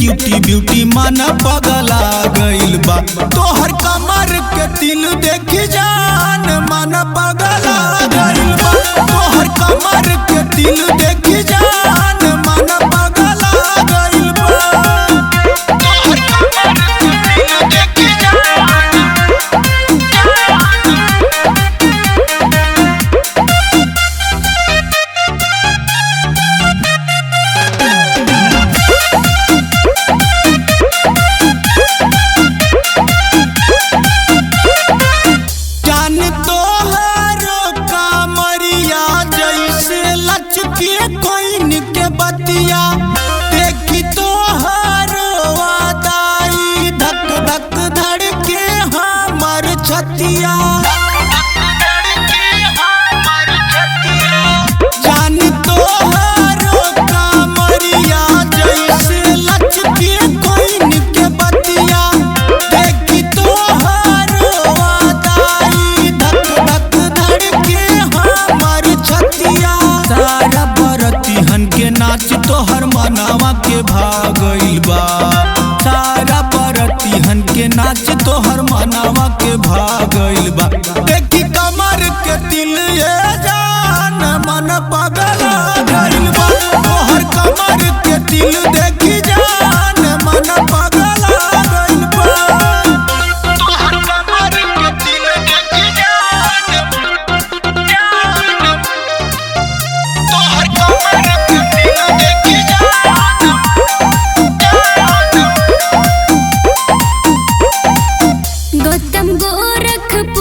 Beauty beauty मन पगला गइल बा। तोहर कमर के दिल देखी जान मन पगला गइल बा। तोहर कमर के दिल देखी जान मन पगला गइल बा। तोहर कमर के दिल देखी जान बतिया देखी तो हर वादाई धक धक धड़के हमर छतिया। जान तो हर कामरिया जैसे लचके कोइन के बतिया देखी तो हर वादाई धक धक धड़के हमर छतिया। सारा बरतिहन के नाच तोहर मनावा के भागइल बा। सारा बरतिहन के नाच तोहर मनावा के भागइल बा। देखी कमर के दिल ये जान मन पगला गइल बा। तोहर कमर के दिल देखी जान मन पगला गइल बा। तोहर कमर के दिल देखी जान तोहर कमर के दिल देखी जान। गौतम गोरखपुर